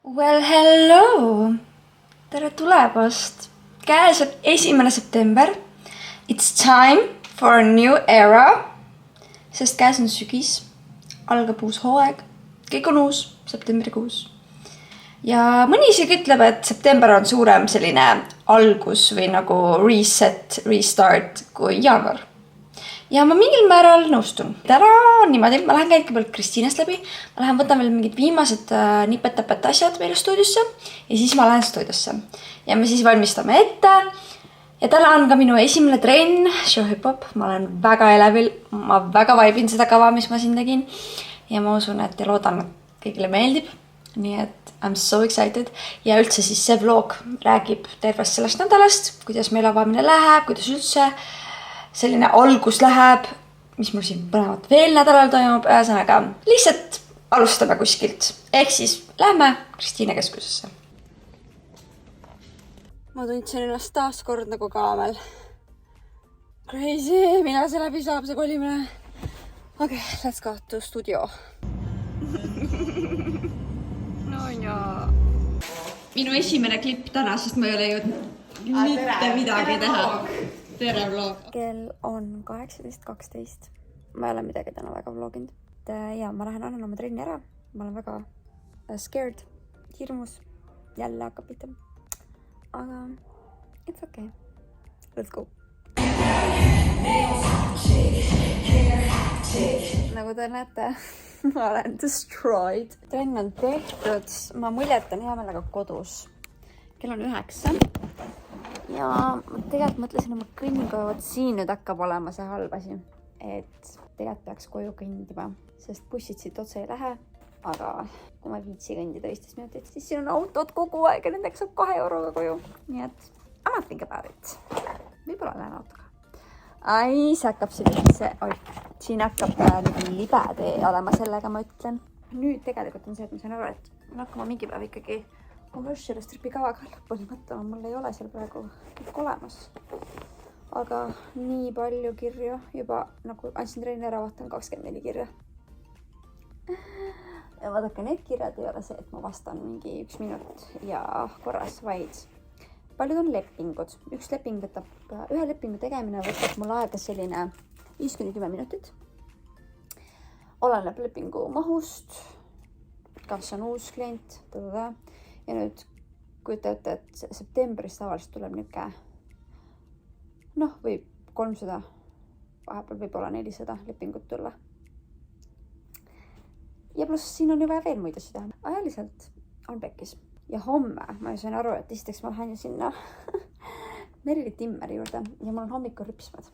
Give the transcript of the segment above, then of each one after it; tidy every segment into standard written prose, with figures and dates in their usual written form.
Well, hello! Tere tulemast! Käes on 1. september. It's time for a new era. Sest käes on sügis. Algab uus hooaeg. Kõik on uus septembrikuus. Ja mõni isegi ütleb, et september on suurem selline algus või nagu reset, restart kui jaanuar. Ja ma mingil määral nõustun. Täna on niimoodi, ma lähen kõigepealt Kristiinast läbi. Ma lähen võtan veel mingid viimased nipet-täpet asjad meile stuudiosse ja siis ma lähen stuudiosse. Ja me siis valmistame ette. Ja täna on ka minu esimene trenn, show hip-hop. Ma olen väga elevil, ma väga vaibin seda kava, mis ma siin tegin. Ja ma usun, et ja loodan, et kõigile meeldib. Nii et I'm so excited. Ja üldse siis see vlog räägib tervest sellest nädalast, kuidas meil avamine läheb, kuidas üldse selline algus läheb, mis mul siin põnevat veel nädalal toimub, ühesõnaga lihtsalt alustame kuskilt. Ehk siis lähme Kristiine keskusesse. Ma tundsin ennast taas kord nagu kaamel. Crazy, mina see läbi saab see kolimine. Okay, let's go to studio. No jaa. Minu esimene klipp täna, sest ma ei ole jõudnud mitte midagi teha. Tere vlog. Kell on 18.12. Ma ei ole midagi täna väga vloginud. Ja ma lähen annan oma trenni ära. Ma olen väga scared, hirmus. Jälle hakkab pihta. Aga it's okay. Let's go. Nagu te näete, ma olen destroyed. Trenn on tehtud. Ma muljetan hea meelega kodus. Kell on 9. Ja ma tegelikult mõtlesin oma kõnniga, et siin nüüd hakkab olema see halb asi. Et tegelikult peaks koju kõndima, sest bussid siit otse ei lähe. Aga kui ma viitsi kõndida 15 minutit, siis siin on autod kogu aeg ja nendeks saab 2 euroga koju. Nii et I'm not think about it. Võib-olla lähen autoga. Ai, see hakkab siin hakkab libe tee olema, sellega ma ütlen. Nüüd tegelikult on see, et ma sain aru, et ma hakkama mingi päev ikkagi Commercial stripi kavaga lõpuni mõtlema, mul ei ole seal praegu kõik olemas. Aga nii palju kirju juba, nagu andsin trenni ära, vaatan 24 kirja. Ja vaadake, need kirjad ei ole see, et ma vastan mingi 1 minut ja korras, vaid paljud on lepingud. Ühe lepingu tegemine võtab mul aega selline 5-10 minutit. Oleneb lepingu mahust, kas on uus klient, Ja nüüd, kui te ütlete, et septembris tavaliselt tuleb niuke, võib 300, vahepeal võib olla 400 lepingut tulla. Ja pluss siin on ju vaja veel muid asju teha. Ajaliselt on pekkis. Ja homme ma sain aru, et esiteks ma lähen ju sinna Merili Timmeri juurde ja mul on hommikul rüpsmed.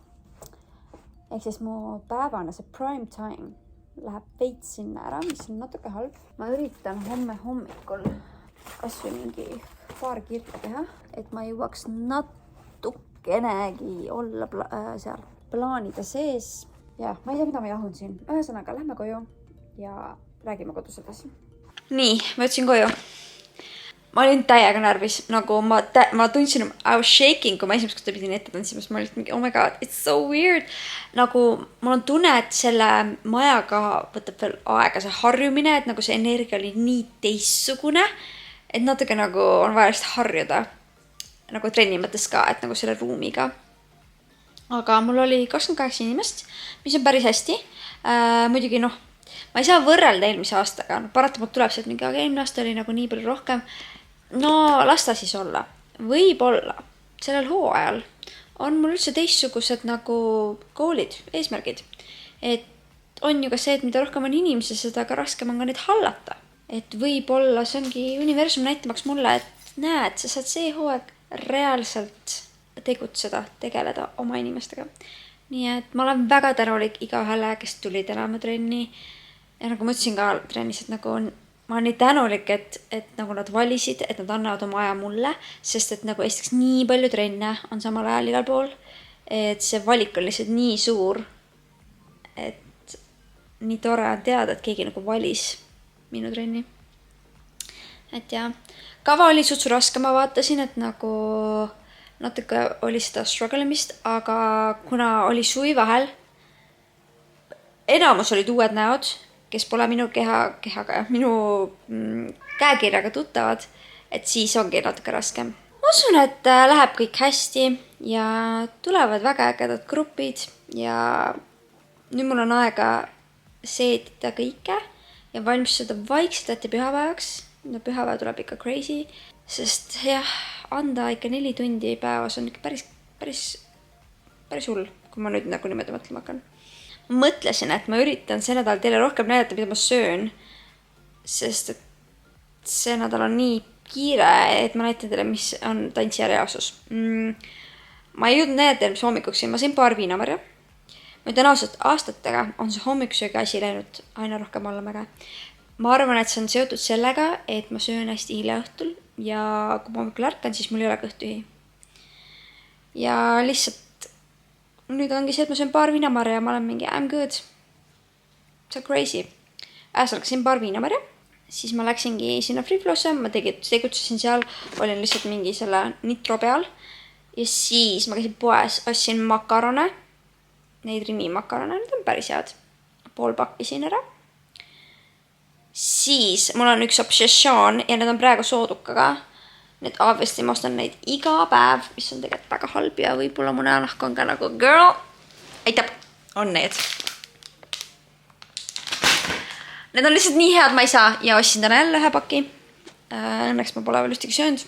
Ehk siis mu päevane, see prime time läheb veits sinna ära, mis on natuke halb. Ma üritan homme hommikul kas või mingi paar kirja teha, et ma jõuaks natukenegi olla seal plaanide sees. Ja ma ei tea, mida ma jahun siin. Ühesõnaga, lähme koju ja räägime kodus edasi. Nii, ma ütlesin koju. Ma olin täiega närvis, nagu ma tundsin, I was shaking, kui ma esimest korda pidin ette tantsima, ma olin mingi, oh my god, it's so weird. Nagu mul on tunne, et selle majaga võtab veel aega see harjumine, et nagu see energia oli nii teistsugune, et natuke nagu on vaja lihtsalt harjuda, nagu trenni mõttes ka, et nagu selle ruumiga. Aga mul oli 28 inimest, mis on päris hästi. Muidugi ma ei saa võrrelda eelmise aastaga. Paratamalt tuleb see, et mingi eelmine aasta oli nagu nii palju rohkem. No las ta siis olla. Võib-olla sellel hooajal on mul üldse teistsugused nagu goalid, eesmärgid. Et on ju ka see, et mida rohkem on inimesi, seda ka raskem on ka neid hallata. Et võib-olla see ongi universum näitamaks mulle, et näed, sa saad see hooaeg reaalselt tegutseda, tegeleda oma inimestega. Nii et ma olen väga tänulik igahele, kes tuli tänama trenni. Ja nagu ma ütlesin ka trennis, et nagu ma olen nii tänulik, et nagu nad valisid, et nad annavad oma aja mulle, sest et nagu esiteks nii palju trenne on samal ajal igal pool, et see valik on lihtsalt nii suur, et nii tore on teada, et keegi nagu valis minu trenni. Et ja, kava oli sutsu raske, ma vaatasin, et nagu natuke oli seda strugglemist, aga kuna oli suvi vahel, enamus olid uued näod, kes pole minu kehaga ja minu käekirjaga tuttavad, et siis ongi natuke raskem. Ma usun, et läheb kõik hästi ja tulevad väga ägedad grupid ja nüüd mul on aega seetida kõike ja valmistada vaikselt ette pühapäevaks. No pühapäev tuleb ikka crazy, sest jah, anda ikka 4 tundi päevas on ikka päris hull, kui ma nüüd nagu niimoodi mõtlema hakkan. Ma mõtlesin, et ma üritan see nädal teile rohkem näidata, mida ma söön, sest et see nädal on nii kiire, et ma näitan teile, mis on tantsija reaalsus. Ma ei jõudnud näidata teile, mis hommikuks siin. Ma sain paar viinamarja. Ma ütlen ausalt, aastatega on see hommikusöögi asi läinud aina rohkem allamäge. Ma arvan, et see on seotud sellega, et ma söön hästi hilja õhtul ja kui ma hommikul ärkan, siis mul ei ole kõht tühi. Ja lihtsalt nüüd ongi see, et ma söön paar viinamarja ja ma olen mingi I'm good. See on crazy. Äsarkasin paar viinamarja. Siis ma läksingi sinna Free-Flow'sse, ma tegutsesin seal, olin lihtsalt mingi selle nitro peal. Ja siis ma käisin poes, ostsin makarone, neid Rimi makarone, need on päris head. Pool pakkisin ära. Siis mul on üks obsessioon ja need on praegu soodukaga. Need obviously ma ostan neid iga päev, mis on tegelikult väga halb ja võib-olla mu näonahk on ka nagu girl. Aitab, on need. Need on lihtsalt nii head, ma ei saa ja ostsin täna jälle ühe paki. Õnneks ma pole veel ühtegi söönud.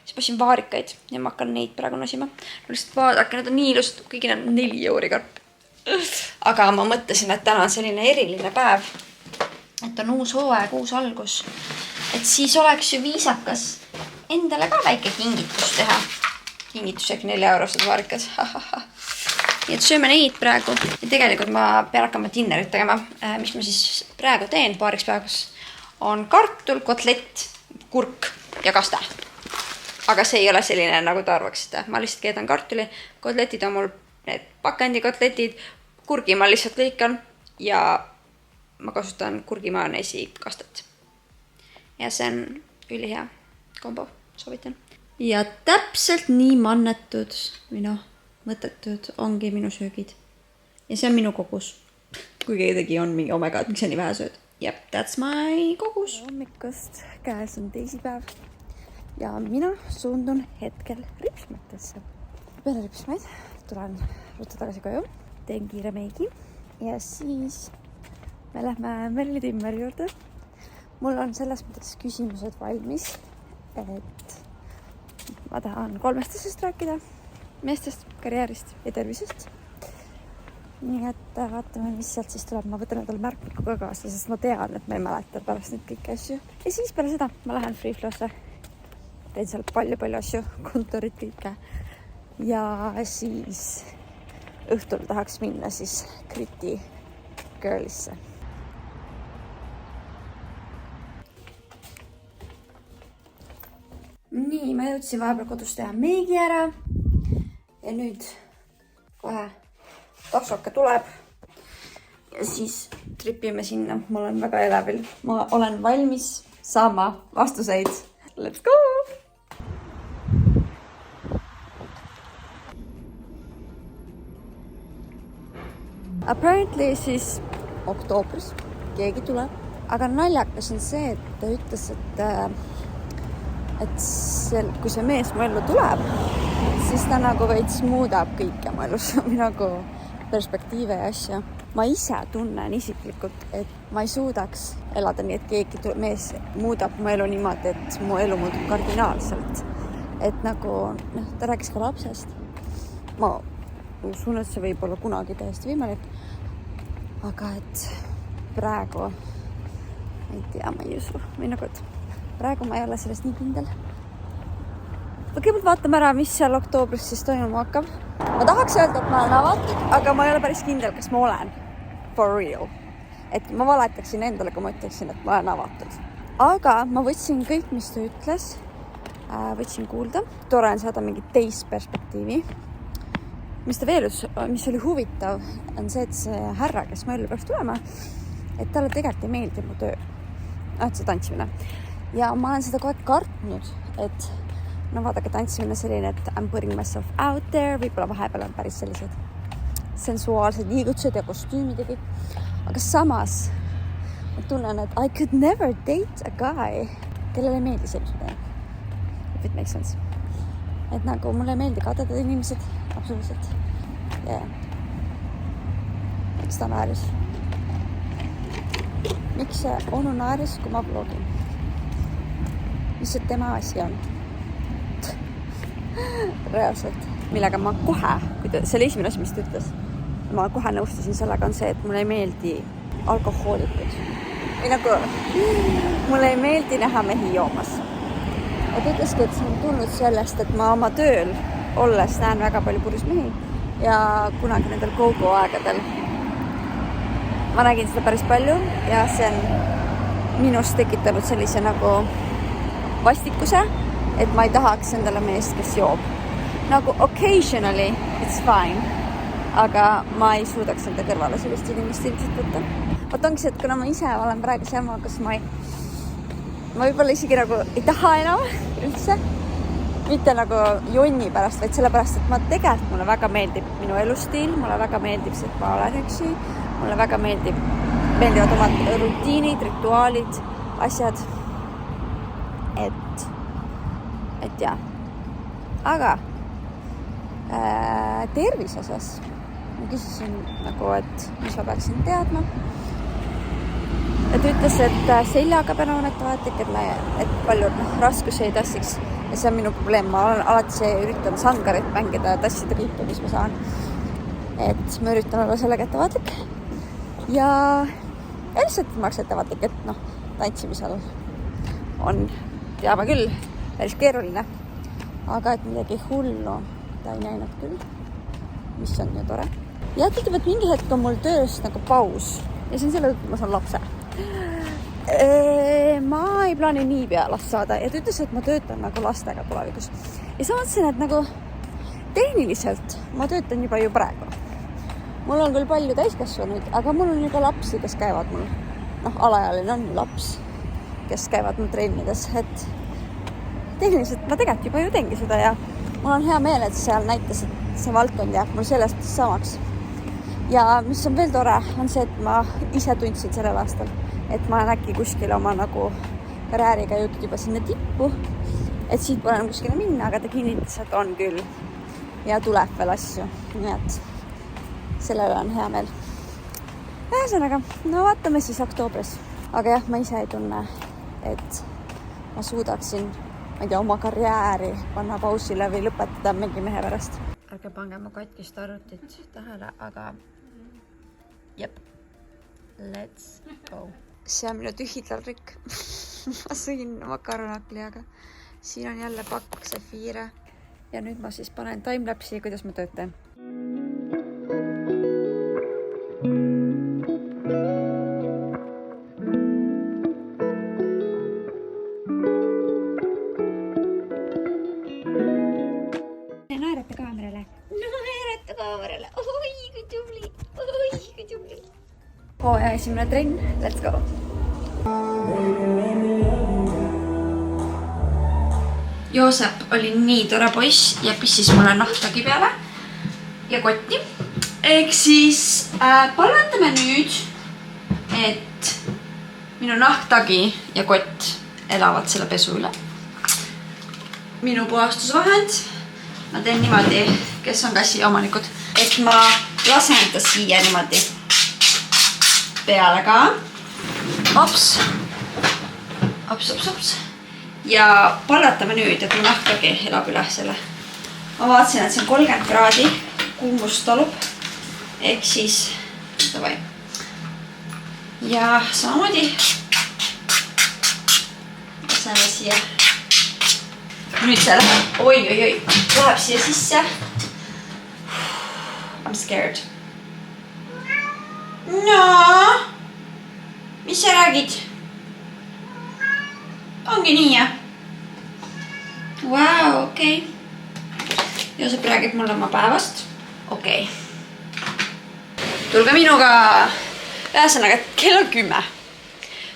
Siis ostsin vaarikaid ja ma hakkan neid praegu nosima. Lihtsalt vaadake, need on nii ilusad, kõigi need on 4 euri karp. Aga ma mõtlesin, et täna on selline eriline päev. Et on uus hooaeg, uus algus. Et siis oleks ju viisakas endale ka väike kingitus teha. Kingitus ehk 4 eurosed vaarikad. Nii et sööme neid praegu. Ja tegelikult ma pean hakkama dinnerit tegema. Mis ma siis praegu teen paariks päevaks on kartul, kotlett, kurk ja kaste. Aga see ei ole selline, nagu te arvaksite. Ma lihtsalt keedan kartuli. Kotletid on mul need pakendikotletid. Kurgi ma lihtsalt lõikan ja ma kasutan kurgimajoneesi kastet. Ja see on ülihea kombo, soovitan. Ja täpselt nii mannetud või noh, mõttetud ongi minu söögid. Ja see on minu kogus. Kui keegi on mingi omega, et miks sa nii vähe sööd. Yep, that's my kogus. Hommikust käes on teisipäev ja mina suundun hetkel ripsmetesse. Peale ripsmeid tulen ruttu tagasi koju, teen kiire meigi ja siis me lähme Merli Timmeri juurde. Mul on selles mõttes küsimused valmis, et ma tahan 3 asjast rääkida. Meestest, karjäärist ja tervisest. Nii et vaatame, mis sealt siis tuleb. Ma võtan endale märkmiku ka kaasa, sest ma tean, et ma ei mäleta pärast neid kõiki asju. Ja siis peale seda ma lähen Free-Flow'sse. Teen seal palju asju, kontorit kõike. Ja siis õhtul tahaks minna siis Kriti Girlisse. Nii, ma jõudsin vahepeal kodus teha meigi ära. Ja nüüd kohe taksoke tuleb ja siis tripime sinna. Ma olen väga elevil. Ma olen valmis saama vastuseid. Let's go! Apparently siis oktoobris keegi tuleb. Aga naljakas on see, et ta ütles, et kui see mees mu ellu tuleb, siis ta nagu veits muudab kõike mu elus või nagu perspektiive ja asja. Ma ise tunnen isiklikult, et ma ei suudaks elada nii, et keegi mees muudab mu elu niimoodi, et mu elu muutub kardinaalselt. Et nagu, ta rääkis ka lapsest. Ma usun, et see võib olla kunagi täiesti võimalik. Aga et praegu, ei tea, ma ei usu. Või nagu, et praegu ma ei ole sellest nii kindel. Kõigepealt vaatame ära, mis seal oktoobris siis toimuma hakkab. Ma tahaks öelda, et ma olen avatud, aga ma ei ole päris kindel, kas ma olen for real. Et ma valetaksin endale, kui ma ütleksin, et ma olen avatud. Aga ma võtsin kõik, mis ta ütles, võtsin kuulda. Tore on saada mingit teist perspektiivi. Mis ta veel, mis oli huvitav, on see, et see härra, kes ma ellu peaks tulema, et talle tegelikult ei meeldi mu töö. See tantsimine. Ja ma olen seda kogu aeg kartnud, et no vaadake, tantsimine selline, et I'm putting myself out there, võib-olla vahepeal on päris sellised sensuaalsed liigutused ja kostüümid ja kõik. Aga samas ma tunnen, et I could never date a guy, kellele ei meeldi see, mis ma teen. If it makes sense. Et nagu mulle ei meeldi kadedad inimesed, absoluutselt. Ja. Miks ta naeris? Miks see onu naeris, kui ma blogin? Mis see tema asi on? Reaalselt. Millega ma kohe, see oli esimene asi, mis ta ütles, ma kohe nõustusin sellega, on see, et mulle ei meeldi alkohoolikud. Või nagu, mulle ei meeldi näha mehi joomas. Ja ta ütleski, et see on tulnud sellest, et ma oma tööl olles näen väga palju purjus mehi ja kunagi nendel go-go aegadel ma nägin seda päris palju ja see on minust tekitanud sellise nagu vastikuse, et ma ei tahaks endale meest, kes joob. Nagu occasionally it's fine, aga ma ei suudaks enda kõrvale sellist inimest ilmselt võtta. Vaat ongi see, et kuna ma ise olen praegu seal, kas ma võib-olla isegi nagu ei taha enam üldse. Mitte nagu jonni pärast, vaid sellepärast, et tegelikult mulle väga meeldib minu elustiil, mulle väga meeldib see, et ma olen üksi, mulle väga meeldivad omad rutiinid, rituaalid, asjad. Et jah. Aga tervise osas ma küsisin nagu, et mis ma peaksin teadma. Et ütles, et seljaga pean olema ettevaatlik, et palju raskusi ei tassiks. Ja see on minu probleem. Ma olen alati üritan sangarit mängida ja tassida kõike, mis ma saan. Et ma üritan olla sellega ettevaatlik. Ja lihtsalt ma oleks ettevaatlik, et tantsimisel on, teame küll, päris keeruline. Aga et midagi hullu ta ei näinud küll, mis on ju tore. Ja et ütleb, et mingi hetk on mul töös nagu paus. Ja see on selle, et ma saan lapse. Ma ei plaani nii pea last saada. Ja ta ütles, et ma töötan nagu lastega tulevikus. Ja sa mõtlesin, et nagu tehniliselt ma töötan juba ju praegu. Mul on küll palju täiskasvanuid, aga mul on ju ka lapsi, kes käivad mul. Alaealine on ju laps, kes käivad mul trennides. Et tehniliselt ma tegelikult juba ju teengi seda ja mul on hea meel, et seal näitas, et see valdkond jääb mul sellest samaks. Ja mis on veel tore, on see, et ma ise tundsin sellel aastal, et ma olen äkki kuskil oma nagu karjääriga jõudnud juba sinna tippu, et siit pole enam kuskile minna, aga ta kinnitas, et on küll ja tuleb veel asju. Nii et sellele on hea meel. Ühesõnaga, vaatame siis oktoobris. Aga jah, ma ise ei tunne, et ma suudaksin oma karjääri panna pausile või lõpetada mingi mehe pärast. Ärge pange mu katkist arvutit tähele, aga jep, let's go. See on minu tühitlarrikk. Ma sõin makaronakliaga. Siin on jälle pakk sefiire. Ja nüüd ma siis panen timelapsi, kuidas ma töötan. Ja esimene trenn, let's go! Joosep oli nii tore poiss ja pissis mulle nahtagi peale ja kotti. Ehk siis palvetame nüüd, et minu nahtagi ja kott elavad selle pesu üle. Minu puhastusvahend. Ma teen niimoodi, kes on kassi omanikud, et ma lasen ta siia niimoodi peale ka. Ops. Ja palvetame nüüd, et mu nahtagi elab üle selle. Ma vaatasin, et see on 30 kraadi kuumust talub. Ehk siis, davai. Ja samamoodi laseme siia. Nüüd see läheb, oi, läheb siia sisse. I'm scared. No, mis sa räägid? Ongi nii, jah? Wow, okei. Joosep räägib mulle oma päevast. Okei. Tulge minuga. Ühesõnaga, kell on 10.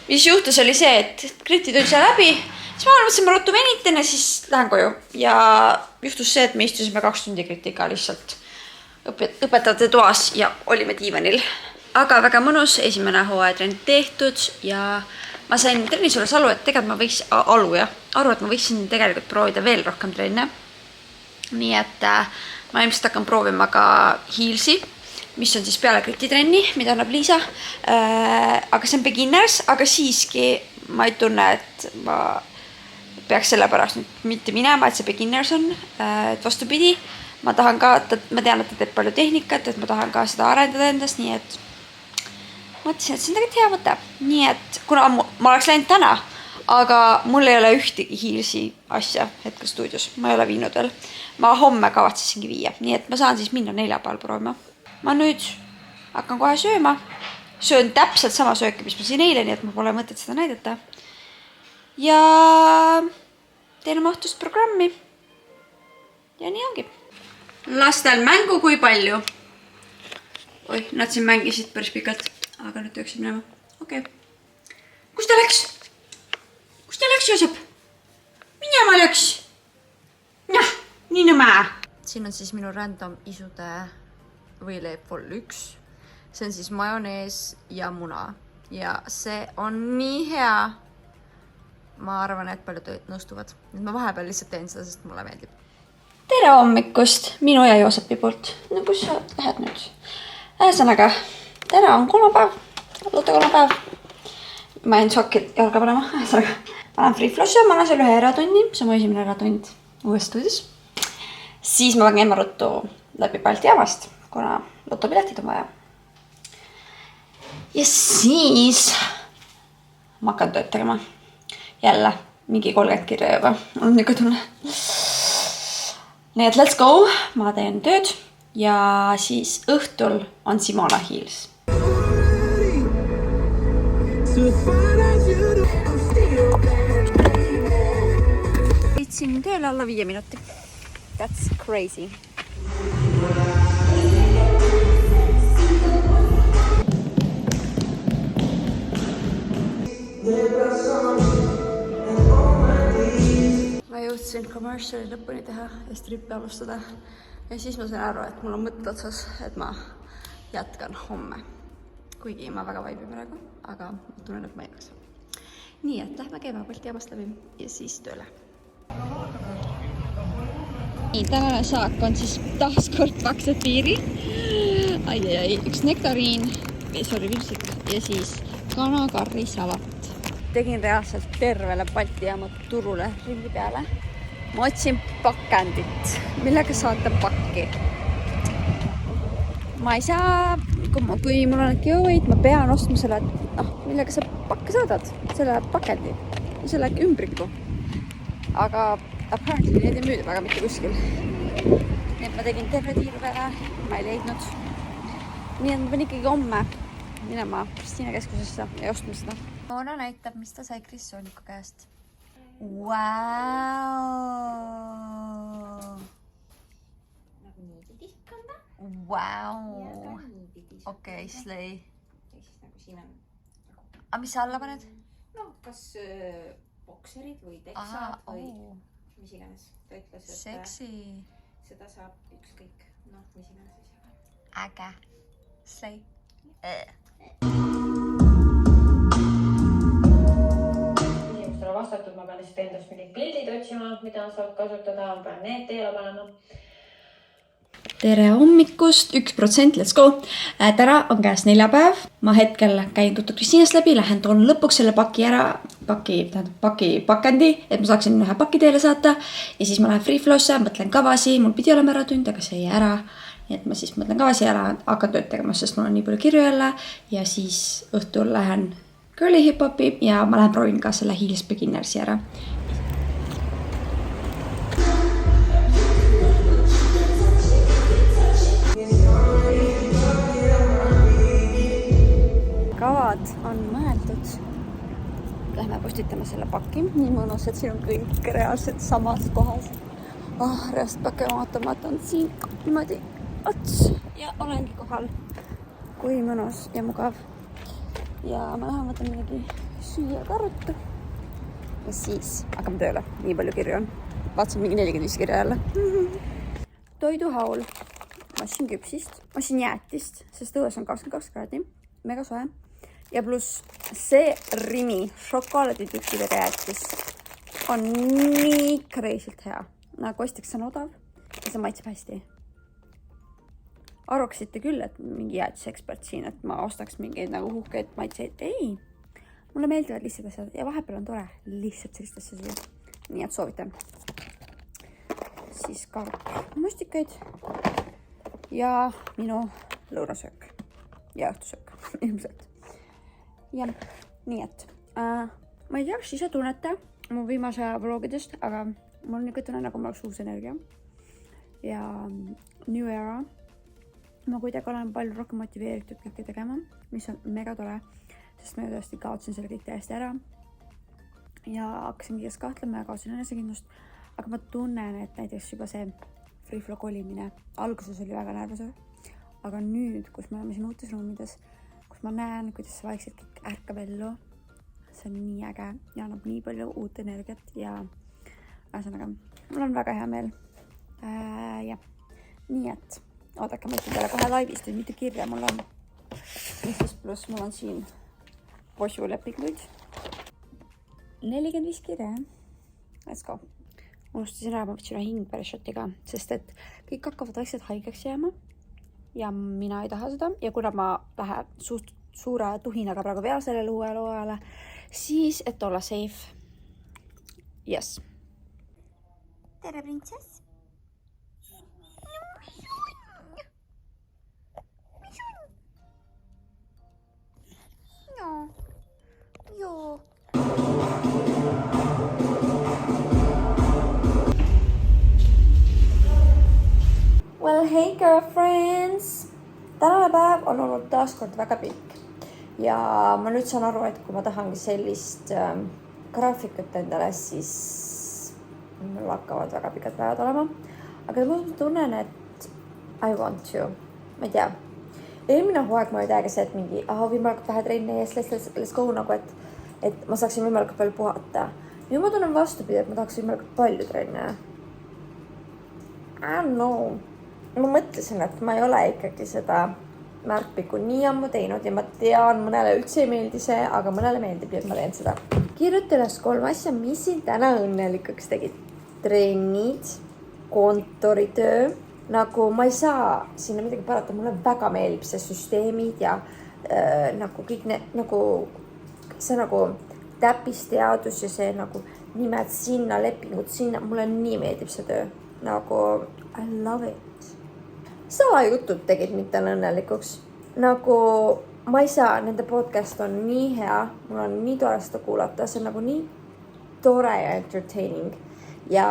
Mis juhtus oli see, et Griti tuli seal läbi. Siis ma mõtlesin, ma ruttu venitan ja siis lähen koju. Ja juhtus see, et me istusime 2 tundi Gritiga lihtsalt õpetajate toas ja olime diivanil. Aga väga mõnus, esimene hooaja trenn tehtud ja ma sain trennis olles aru, et tegelikult ma võiksin tegelikult proovida veel rohkem trenne. Nii et ma ilmselt hakkan proovima ka Heelsi, mis on siis peale krititrenni, mida annab Liisa. Aga see on beginners, aga siiski ma ei tunne, et ma peaks selle pärast mitte minema, et see beginners on. Et vastupidi, ma tean, et ta teeb palju tehnikat, et ma tahan ka seda arendada endast, nii et mõtlesin, et see on tegelikult hea mõte. Nii et kuna ma oleks läinud täna, aga mul ei ole ühtegi Heelsi asja hetkel stuudios. Ma ei ole viinud veel. Ma homme kavatsesingi viia, nii et ma saan siis minna 4 päeval proovima. Ma nüüd hakkan kohe sööma. Söön täpselt sama sööki, mis ma siin eile, nii et ma pole mõtet seda näidata. Ja teen oma õhtust programmi. Ja nii ongi. Lastel mängu kui palju? Oi, nad siin mängisid päris pikalt, aga nüüd tööksid minema. Okei. Kus ta läks? Kus ta läks, Joosep? Minema läks? Noh, nii nõme. Siin on siis minu random isude võileib vol 1. See on siis majonees ja muna. Ja see on nii hea. Ma arvan, et palju tööd nõustuvad. Ma vahepeal lihtsalt teen seda, sest mulle meeldib. Tere hommikust minu ja Joosepi poolt. No kus sa lähed nüüd? Ühesõnaga, täna on kolmapäev. Kolmapäev. Ma jäin sokki jalga panema. Ühesõnaga, ma olen free flosse, ma olen seal ühe eratunni. See on mu esimene eratund uues stuudios. Siis ma pean käima ruttu läbi Balti jaamast, kuna lotopiletid on vaja. Ja siis ma hakkan tööd tegema. Jälle mingi 30 kirja juba. On niisugune tunne. Nii et let's go. Ma teen tööd ja siis õhtul on Simona Heels. Võitsin tööle alla 5 minuti. That's crazy. Ma jõudsin commerciali lõpuni teha ja strippi alustada. Ja siis ma sain aru, et mul on mõtted otsas, et ma jätkan homme. Kuigi ma väga vaibin praegu, aga ma tunnen, et ma ei jaksa. Nii, et lähme käima Balti jaamast läbi ja siis tööle. Nii, tänane saak on siis taaskord paksed piiri. Üks nektariin, viimsik ja siis kanakarri savat. Tegin reaalselt tervele Balti jaama turule ringi peale. Ma otsin pakendit, millega saata pakki. Ma ei saa, kui mul on geoid, ma pean ostma selle, millega sa pakke saadad, selle pakendi, selle ümbriku. Aga apparently neid ei müüda väga mitte kuskil. Nii et ma tegin terve tiiru peale, ma ei leidnud. Nii et ma pean ikkagi homme minema Kristiine keskusesse ja ostma seda. Moona näitab, mis ta sai Kris Sooniku käest. Wow! Nagu nii pidi kanda. Wow! Okei, slay. Ja siis nagu siin on... A mis sa alla paned? No, kas bokserid või teksad või mis iganes. Ta ütles, et Seksi. Seda saab ükskõik. No, mis iganes asjaga. Äge. Slay. Inimestele vastatud, ma pean lihtsalt endast mingid pildid otsima, mida saab kasutada, ma pean need teele panema. Tere hommikust, 1%, let's go. Täna on käes 4 päev. Ma hetkel käin tuttav Kristiinast läbi, lähen toon lõpuks selle pakendi, et ma saaksin ühe paki teele saata. Ja siis ma lähen free flow'sse, mõtlen kavasi, mul pidi olema äratund, aga see jäi ära. Nii et ma siis mõtlen kavasi ära, hakkan tööd tegema, sest mul on nii palju kirju jälle. Ja siis õhtul lähen girly hip-hopi ja ma lähen proovin ka selle Heels Beginnersi ära. Kavad on mõeldud. Lähme postitame selle paki. Nii mõnus, et siin on kõik reaalselt samas kohas. Reast pakemoatomaat on siin niimoodi ots ja olengi kohal. Kui mõnus ja mugav. Ja ma lähen võtan midagi süüa karrutu. Ja siis hakkame tööle. Nii palju kirju on. Vaatasin mingi 45 kirja jälle. Toiduhaul. Masin küpsist. Masin jäätist, sest õues on 22 kraadi. Mega soe. ja pluss see Rimi šokolaaditükkidega jäätis on nii crazy'lt hea. Nagu esiteks see on odav ja see maitseb hästi. Arvaksite küll, et mingi jäätisekspert siin, et ma ostaks mingeid nagu uhkeid maitseid. Ei, mulle meeldivad lihtsalt asjad ja vahepeal on tore lihtsalt sellist asja süüa. Nii et soovitan. Siis karpmustikaid ja minu lõunasöök ja õhtusöök ilmselt. Ja nii et ma ei tea, kas ise tunnete mu viimase aja vlogidest, aga mul on niisugune tunne, nagu mul oleks uus energia ja new era. Ma kuidagi olen palju rohkem motiveeritud kõike tegema, mis on mega tore, sest ma tõesti kaotsin selle kõik täiesti ära ja hakkasin kiiresti kahtlema ja kaotsin enesekindlust, aga ma tunnen, et näiteks juba see free flow kolimine alguses oli väga närvasev, aga nüüd, kus me oleme siin uutes ruumides, kus ma näen, kuidas see vaikselt kõik ärkab ellu, see on nii äge ja annab nii palju uut energiat ja ühesõnaga, mul on väga hea meel. Ja nii et oodake, ma ütlen teile kohe laivist, et mitte kirja mul on. Ja siis pluss mul on siin posulepinguid. 45 kirja, let's go. Unustasin ära, ma võtsin ühe hingpärishotiga, sest et kõik hakkavad vaikselt haigeks jääma ja mina ei taha seda. Ja kuna ma lähen suure tuhinaga praegu peal sellele uuele hooajale, siis et olla safe. Yes. Tere, printsess. Joo. Well, hey girlfriends! Tänane päev on olnud taaskord väga pikk ja ma nüüd saan aru, et kui ma tahangi sellist graafikut endale, siis mul hakkavad väga pikad päevad olema. Aga ma tunnen, et I want to. Ma ei tea. Eelmine hooaeg ma ei teagi see, et mingi võimalikult vähe trenni ees, let's go nagu, et ma saaksin võimalikult palju puhata. Nüüd ma tunnen vastupidi, et ma tahaks võimalikult palju trenne. I don't know. Ma mõtlesin, et ma ei ole ikkagi seda märkpikku nii ammu teinud ja ma tean, mõnele üldse ei meeldi see, aga mõnele meeldib, et ma teen seda. Kirjuta üles 3 asja, mis siin täna õnnelikuks tegid. Trennid, kontoritöö. Nagu ma ei saa sinna midagi parata, mulle väga meeldib see süsteemid ja nagu kõik nagu see nagu täppisteadus ja see nagu nimed sinna, lepingud sinna, mulle nii meeldib see töö. Nagu I love it. Salajutud tegid mind täna õnnelikuks. Nagu ma ei saa, nende podcast on nii hea, mul on nii tore seda kuulata, see on nagu nii tore ja entertaining. Ja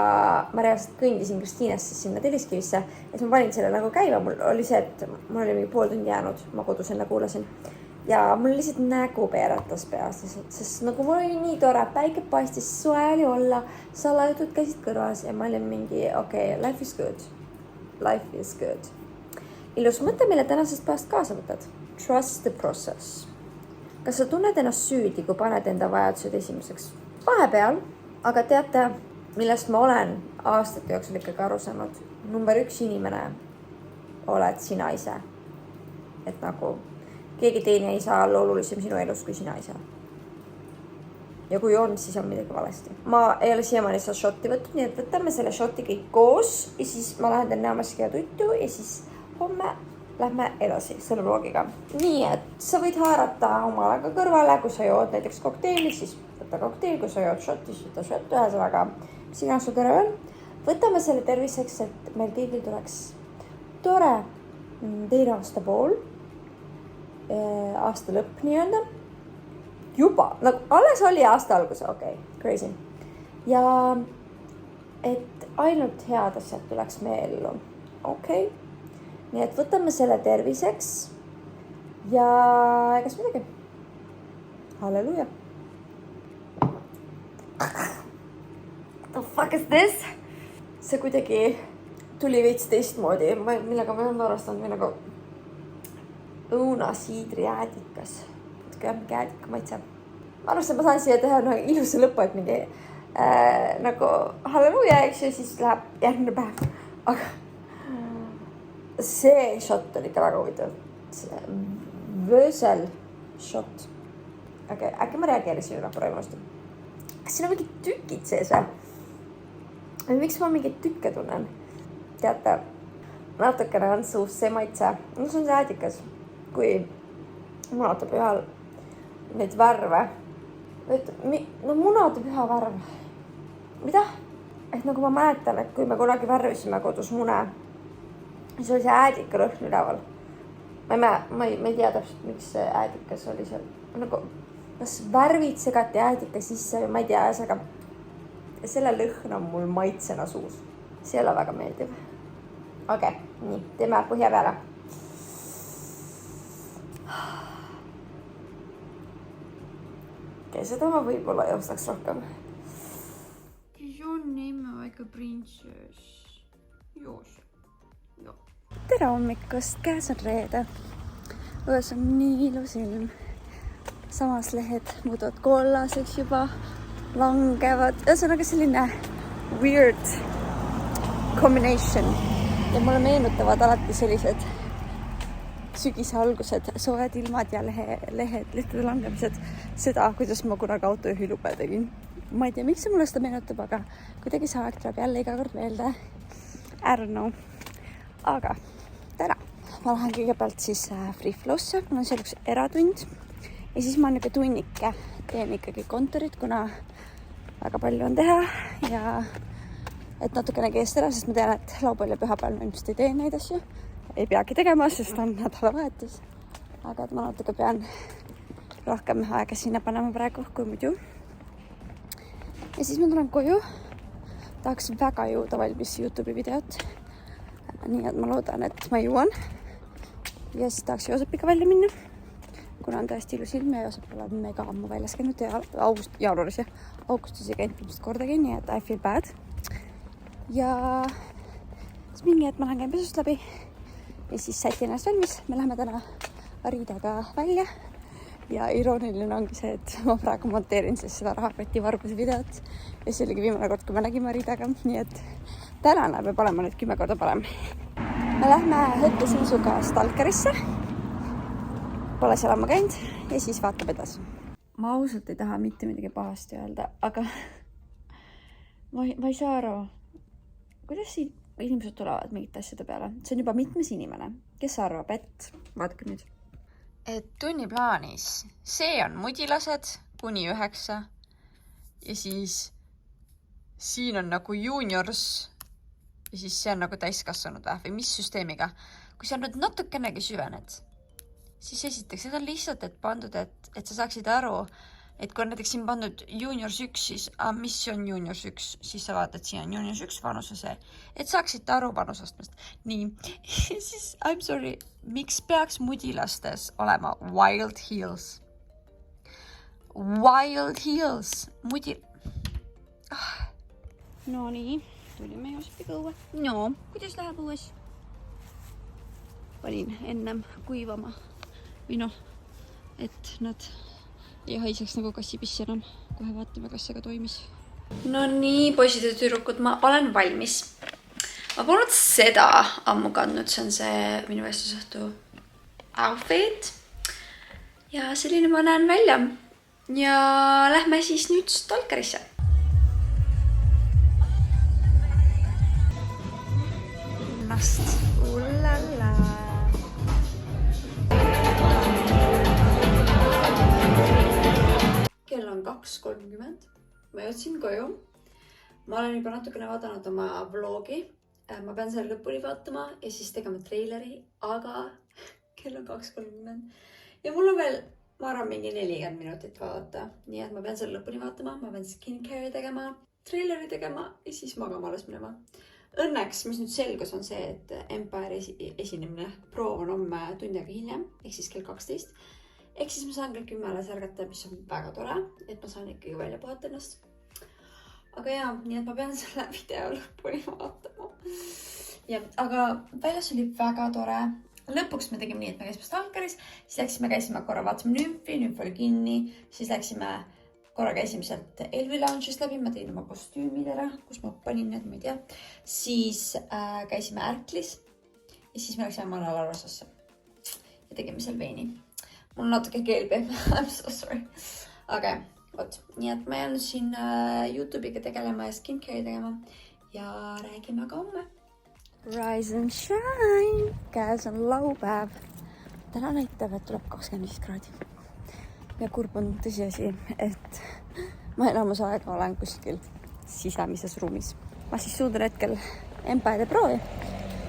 ma reaalselt kõndisin Kristiinesse sinna Telliskivisse, et ma panin selle nagu käima. Mul oli see, et mul oli mingi pool tundi jäänud, ma kodus enne kuulasin. Ja mul lihtsalt nägu peeratas peas, sest nagu mul oli nii tore, päike paistis, soe oli olla, salajutud käisid kõrvas ja ma olin mingi, okay, life is good. Life is good. Ilus mõte, mille tänasest päevast kaasa võtad. Trust the process. Kas sa tunned ennast süüdi, kui paned enda vajadused esimeseks? Vahepeal, aga teate, millest ma olen aastate jooksul ikkagi aru saanud. Number 1 inimene oled sina ise. Et nagu keegi teine ei saa olla olulisem sinu elus kui sina ise. Ja kui on, siis on midagi valesti. Ma ei ole siiamaani seda shotti võtnud, nii et võtame selle shotti kõik koos ja siis ma lähen teen näamaski ja tuttu ja siis homme lähme edasi selle vlogiga. Nii et sa võid haarata omale ka kõrvale, kui sa jood näiteks kokteili, siis võta kokteel, kui sa jood shotti, siis võta shott ühesõnaga. Sina su tere on. Võtame selle terviseks, et meil kõigil tuleks tore teine aasta pool, aasta lõpp nii-öelda. Juba, nagu alles oli aasta algus, okei, crazy. Ja et ainult head asjad tuleks meie ellu, okei. Nii et võtame selle terviseks ja egas midagi. Halleluja. The fuck is this? See kuidagi tuli veits teistmoodi, millega ma olen arvestanud või nagu õunasiidri äädikas. Mingi äädika maitse. Ma arvasin, ma saan siia teha ilusa lõpu, et mingi nagu halleluja, eks ja siis läheb järgmine päev. Aga see shot oli ikka väga huvitav. See vöösel shot. Okei, äkki ma reageerisin üle praegu. Kas siin on mingid tükid sees või? Või miks ma mingeid tükke tunnen? Teate, natukene on suus see maitse. No see on see äädikas. Kui munadepühal neid värve. No munadepüha värv. Mida? Et nagu ma mäletan, et kui me kunagi värvisime kodus mune, siis oli see äädika lõhn üleval. Ma ei tea täpselt, miks see äädikas oli seal. Nagu, kas värvid segati äädika sisse või ma ei tea, aga selle lõhn on mul maitsena suus. See ei ole väga meeldiv. Okei, nii, teeme põhja peale. Okei, seda ma võib-olla joostaks rohkem. Neeme vaikka prinsess. Joos. Tere hommikust, käes on reede. Õõs on nii ilus ilm. Samas lehed muutuvad kollaseks juba, langevad. Ühesõnaga selline weird combination. Ja mulle meenutavad alati sellised sügise algused, soojad ilmad ja lehtede langemised. Seda, kuidas ma kunagi autojuhilube tegin. Ma ei tea, miks see mulle seda meenutab, aga kuidagi see aeg tuleb jälle iga kord meelde. I don't know. Aga täna ma lähen kõigepealt siis Free Flow'sse, mul on see üks eratund ja siis ma niisugune tunnike teen ikkagi kontorit, kuna väga palju on teha ja et natukene keest ära, sest ma tean, et laupäeval ja pühapäeval ma ilmselt ei tee neid asju. Ei peagi tegema, sest on nädalavahetus. Aga et ma natuke pean rohkem aega sinna panema praegu kui muidu. Ja siis ma tulen koju. Tahaks väga jõuda valmis YouTube'i videot. Nii et ma loodan, et ma jõuan. Ja siis tahaks Joosepiga välja minna. Kuna on tõesti ilus ilm ja Joosep oleb mega ammu väljas käinud ja jaanuaris ja augustus ei käinud ilmselt kordagi, nii et I feel bad. Ja siis mingi, et ma lähen käin pesust läbi ja siis sätin ennast valmis. Me läheme täna Aridaga välja ja irooniline ongi see, et ma praegu monteerin seda rahakoti varguse videot ja see oligi viimane kord, kui me nägime Aridaga, nii et täna peab olema nüüd 10 korda parem. Me lähme Höttesuusuga Stalkerisse. Pole seal ammu käinud ja siis vaatab edasi. Ma ausalt ei taha mitte midagi pahasti öelda, aga ma ei saa aru, kuidas siin inimesed tulevad mingite asjade peale. See on juba mitmes inimene, kes arvab, et vaadake nüüd. Et tunniplaanis see on mudilased kuni 9 ja siis siin on nagu juniors ja siis see on nagu täiskasvanud või mis süsteemiga. Kui sa nüüd natukenegi süvened, siis esiteks, need on lihtsalt, et pandud, et sa saaksid aru, et kui on näiteks siin pandud juniors 1, siis mis on juniors 1, siis sa vaatad, siin on juniors 1 vanuse see, et saaksid aru vanusastmest. Nii, siis I'm sorry, miks peaks mudilastes olema Wild Hills? Wild Hills, No nii, tulime Joosepiga õue. No, kuidas läheb õues? Panin ennem kuivama või noh, et nad ei haiseks nagu kassipissi enam. Kohe vaatame, kas see ka toimis. No nii, poisid ja tüdrukud, ma olen valmis. Ma polnud seda ammu kandnud, see on see minu vestlusõhtu outfit. Ja selline ma näen välja. Ja lähme siis nüüd Stalkerisse. Ennast, ullala. Kell on 2:30. Ma jõudsin koju. Ma olen juba natukene vaadanud oma vlogi. Ma pean selle lõpuni vaatama ja siis tegema treileri, aga kell on 2:30. Ja mul on veel, ma arvan, mingi 40 minutit vaadata. Nii et ma pean selle lõpuni vaatama. Ma pean skincare tegema, treileri tegema ja siis magama alles minema. Õnneks, mis nüüd selgus, on see, et Empire esinemine proov on homme tund aega hiljem, ehk siis kell 12. Ehk siis ma saan kell 10 alles ärgata, mis on väga tore, et ma saan ikkagi välja puhata ennast. Aga jaa, nii et ma pean selle video lõpuni vaatama. Ja, aga väljas oli väga tore. Lõpuks me tegime nii, et me käisime Stalkeris, siis käisime korra vaatasime nümfi, nümf oli kinni, siis korra käisime sealt Elvi Lounge'ist läbi, ma tegin oma kostüümid ära, kus ma panin need, ma ei tea. Siis käisime Ärklis ja siis me läksime Manalarvasasse ja tegime seal veini. mul natuke keel pehme. I'm so sorry. Aga vot, nii et ma jään siin YouTube'iga tegelema ja skincare tegema ja räägime ka homme. Rise and shine! Käes on laupäev. Täna näitab, et tuleb 25 kraadi. Ja kurb on tõsiasi, et ma enamus aega olen kuskil sisemises ruumis. Ma siis suudan hetkel Empire proovi.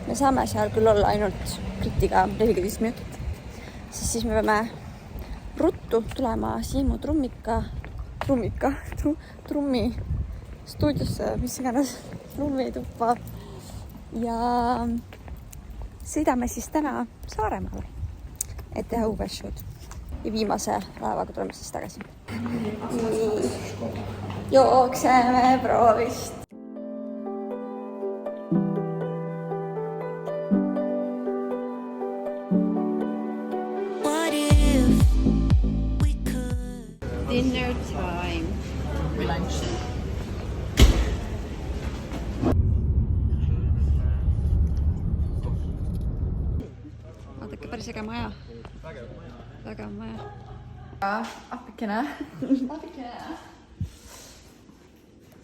Me saame seal küll olla ainult Britiga 45 minutit. Siis me peame ruttu tulema Siimu trummi stuudiosse, mis iganes trummituppa. Ja sõidame siis täna Saaremaale, et teha UV-shoot. Ja viimase laevaga tuleme siis tagasi. Nii. Jookseme proovist. Dinner time. Lunch. Vaadake, päris äge maja. Väga maja. Appikene.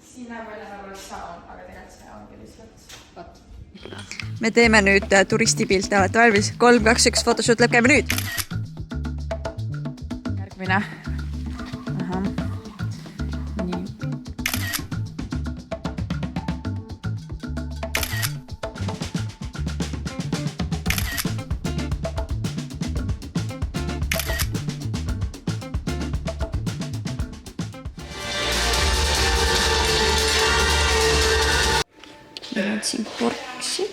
Siin näeb välja nagu oleks saun, aga tegelikult see ongi lihtsalt. Me teeme nüüd turistipilte. Olete valmis? 3, 2, 1, photoshoot lõpp käime nüüd. Järgmine. Nii. Siin porksi,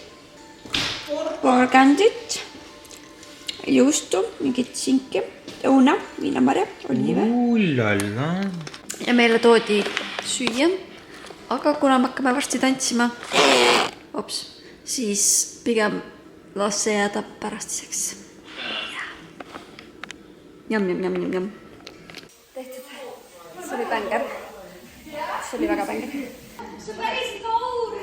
porgandit, juustu, mingit sinki, õuna, viinamarja, oliive. Ja meile toodi süüa, aga kuna me hakkame varsti tantsima, siis pigem las see jääda pärastiseks. Jam. Tehtud. See oli bänger. See oli väga bänger. See päris noor!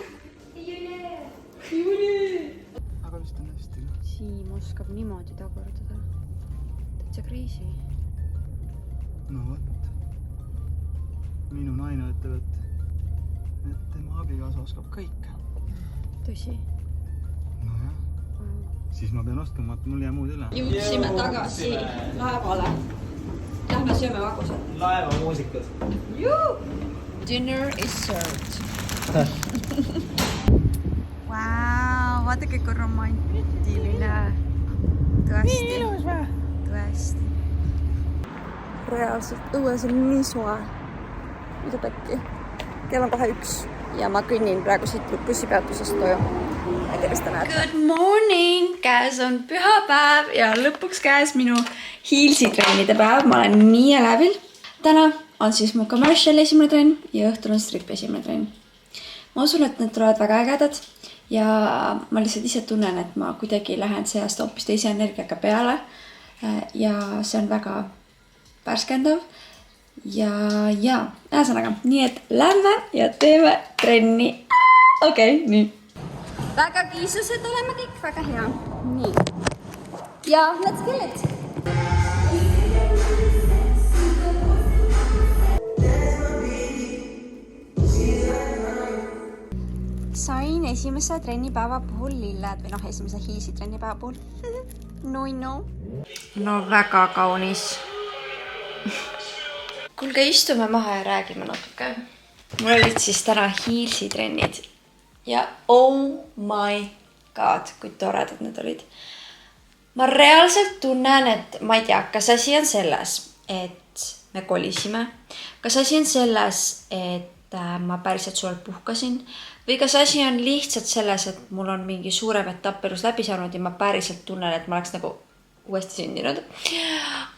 Aga vist on hästi. Siim oskab niimoodi tagurdada. Täitsa kriisi. No võt. Minu naine ütleb, et tema abikaasa oskab kõike. Tõsi. No jah. Siis ma pean oskama, et mul jää muud üle. Jõudsime tagasi laevale. Lähme sööme vagusel. Laeva muusikud. Dinner is served. Wow, vaadake kui romantiline. Tõesti. Reaalselt õues on nii soe. Mida pekki. Kell on kohe 1 ja ma kõnnin praegu siit bussipeatusest toju. Good morning! Käes on pühapäev ja lõpuks käes minu hiilsitrennide päev. Ma olen nii elevil. Täna on siis mu commercial esimene trenn ja õhtul on strip esimene trenn. Ma usun, et need tulevad väga ägedad ja ma lihtsalt ise tunnen, et ma kuidagi lähen see aasta hoopis teise energiaga peale ja see on väga värskendav ja ühesõnaga, nii et lähme ja teeme trenni. Okei, nii. Väga kiisused oleme kõik, väga hea. Nii. Ja let's kill it! Sain esimese trennipäeva puhul lilled või esimese hiisi trennipäeva puhul. No väga kaunis. Kuulge, istume maha ja räägime natuke. Mul olid siis täna hiilsitrennid ja oh my god, kui toredad need olid. Ma reaalselt tunnen, et ma ei tea, kas asi on selles, et me kolisime. Kas asi on selles, et ma päriselt suvel puhkasin või kas asi on lihtsalt selles, et mul on mingi suurem etapp elus läbi saanud ja ma päriselt tunnen, et ma oleks nagu uuesti sündinud.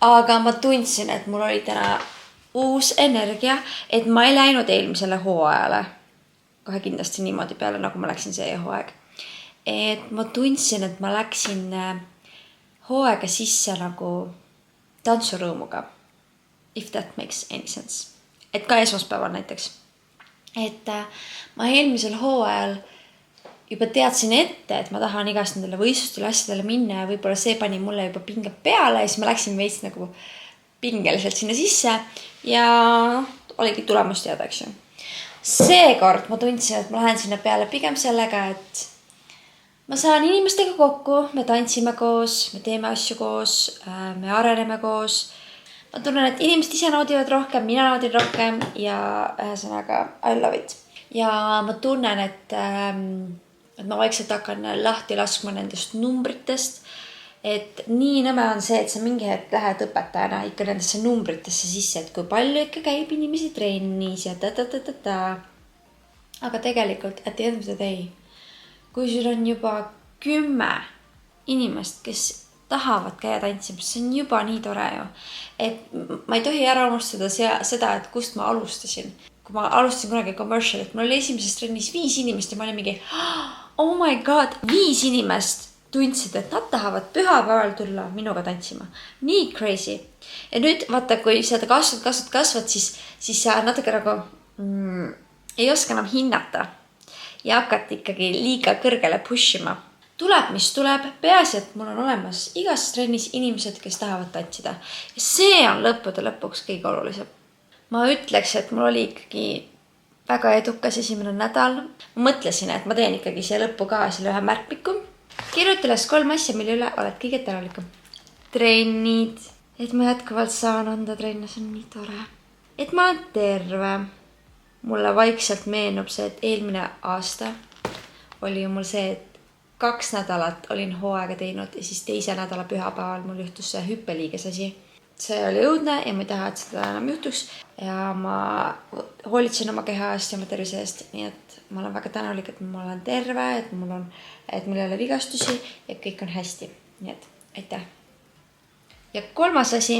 Aga ma tundsin, et mul oli täna uus energia, et ma ei läinud eelmisele hooajale kohe kindlasti niimoodi peale, nagu ma läksin see hooaeg. Et ma tundsin, et ma läksin hooaega sisse nagu tantsurõõmuga. If that makes any sense. Et ka esmaspäeval näiteks. Et ma eelmisel hooajal juba teadsin ette, et ma tahan igast nendele võistlustele asjadele minna ja võib-olla see pani mulle juba pinge peale ja siis ma läksin veits nagu pingeliselt sinna sisse ja oligi tulemus teada, eks ju. Seekord ma tundsin, et ma lähen sinna peale pigem sellega, et ma saan inimestega kokku, me tantsime koos, me teeme asju koos, me areneme koos. Ma tunnen, et inimesed ise naudivad rohkem, mina naudin rohkem ja ühesõnaga I love it. Ja ma tunnen, et ma vaikselt hakkan lahti laskma nendest numbritest. Et nii nõme on see, et sa mingi hetk lähed õpetajana ikka nendesse numbritesse sisse, et kui palju ikka käib inimesi trennis ja ta. Aga tegelikult, at the end of the day, kui sul on juba 10 inimest, kes tahavad käia tantsimas, see on juba nii tore ju. Et ma ei tohi ära unustada seda, et kust ma alustasin. Kui ma alustasin kunagi commercial, et mul oli esimeses trennis 5 inimest ja ma olin mingi, oh my god, 5 inimest tundsid, et nad tahavad pühapäeval tulla minuga tantsima. Nii crazy. Ja nüüd vaata, kui sa kasvad, siis sa natuke nagu ei oska enam hinnata ja hakati ikkagi liiga kõrgele pushima. Tuleb, mis tuleb, peaasi, et mul on olemas igas trennis inimesed, kes tahavad tantsida. Ja see on lõppude lõpuks kõige olulisem. Ma ütleks, et mul oli ikkagi väga edukas esimene nädal. Ma mõtlesin, et ma teen ikkagi siia lõppu ka selle ühe märkmiku. Kirjutales 3 asja, mille üle oled kõige tänulikum. Trennid, et ma jätkuvalt saan anda trenne, see on nii tore. Et ma olen terve. Mulle vaikselt meenub see, et eelmine aasta oli ju mul see, et 2 nädalat olin hooaega teinud ja siis 2. nädala pühapäeval mul juhtus see hüppeliigesasi. See oli õudne ja ma ei taha, et seda enam juhtuks. Ja ma hoolitsen oma keha eest ja oma tervise eest. Nii et ma olen väga tänulik, et ma olen terve, et mul ei ole vigastusi ja kõik on hästi. Nii et aitäh. Ja 3. asi,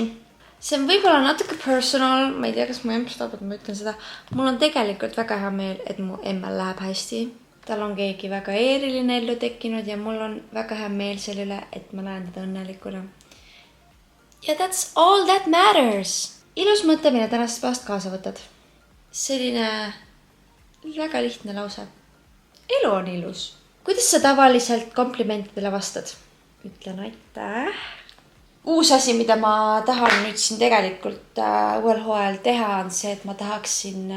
see on võib-olla natuke personal. Ma ei tea, kas mu emp saab, et ma ütlen seda. Mul on tegelikult väga hea meel, et mu emmel läheb hästi. Tal on keegi väga eriline ellu tekkinud ja mul on väga hea meel selle üle, et ma näen teda õnnelikuna. Ja that's all that matters. Ilus mõte, mille tänast päevast kaasa võtad. Selline väga lihtne lause. Elu on ilus. Kuidas sa tavaliselt komplimentidele vastad? Ütlen aitäh. Uus asi, mida ma tahan nüüd siin tegelikult uuel hooajal teha, on see, et ma tahaksin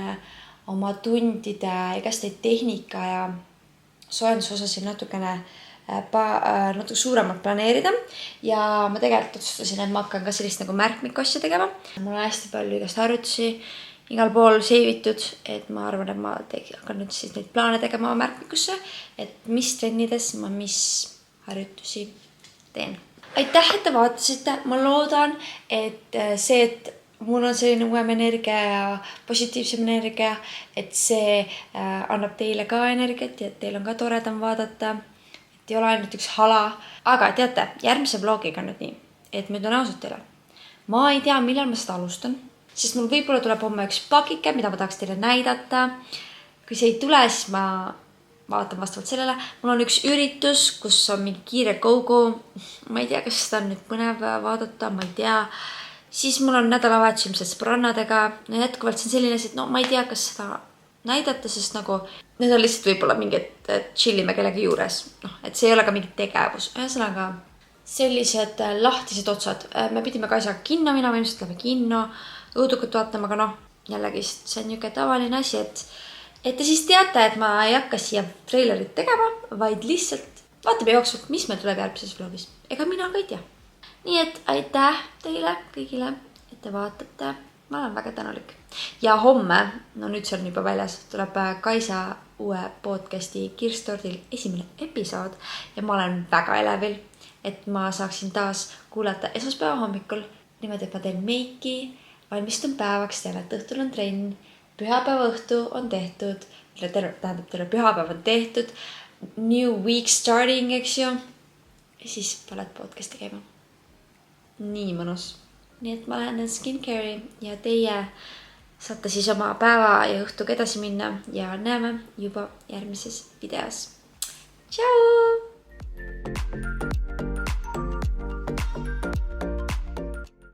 oma tundide igasteid tehnika ja soendusosasid natukene suuremalt planeerida ja ma tegelikult otsustasin, et ma hakkan ka sellist nagu märkmiku asja tegema. Mul on hästi palju igast harjutusi igal pool seivitud, et ma arvan, et ma hakkan nüüd siis neid plaane tegema märkmikusse, et mis trennides ma mis harjutusi teen. Aitäh, et te vaatasite. Ma loodan, et see, et mul on selline uuem energia ja positiivsem energia, et see annab teile ka energiat ja et teil on ka toredam vaadata. Et ei ole ainult üks hala. Aga teate, järgmise vlogiga nüüd nii, et ma ütlen ausalt teile. Ma ei tea, millal ma seda alustan, sest mul võib-olla tuleb homme üks pakike, mida ma tahaks teile näidata. Kui see ei tule, siis ma vaatan vastavalt sellele. Mul on üks üritus, kus on mingi kiire go-go. Ma ei tea, kas seda on nüüd põnev vaadata, ma ei tea. Siis mul on nädalavahetus ilmselt sõbrannadega. Jätkuvalt see on selline, et ma ei tea, kas seda näidata, sest nagu need on lihtsalt võib-olla mingid chillime kellegi juures. Et see ei ole ka mingi tegevus. Ühesõnaga sellised lahtised otsad. Me pidime ka asjaga kinno minema, ilmselt läbi kinno, õudukut vaatama, aga jällegi see on niisugune tavaline asi, et te siis teate, et ma ei hakka siia trailerit tegema, vaid lihtsalt vaatame jooksvalt, mis meil tuleb järgmises vlogis. Ega mina ka ei tea. Nii et aitäh teile kõigile, et te vaatate. Ma olen väga tänulik. Ja homme, nüüd see on juba väljas, tuleb Kaisa uue podcasti Kirstordil esimene episood ja ma olen väga elevil, et ma saaksin taas kuulata esmaspäeva hommikul. Niimoodi, et ma teen meiki, valmistun päevaks, tean, et õhtul on trenn, pühapäeva õhtu on tehtud, terve pühapäev on tehtud, new week starting, eks ju, ja siis paned podcasti käima. Nii mõnus. Nii et ma lähen skincare'i ja teie saate siis oma päeva ja õhtuga edasi minna ja näeme juba järgmises videos. Tšau!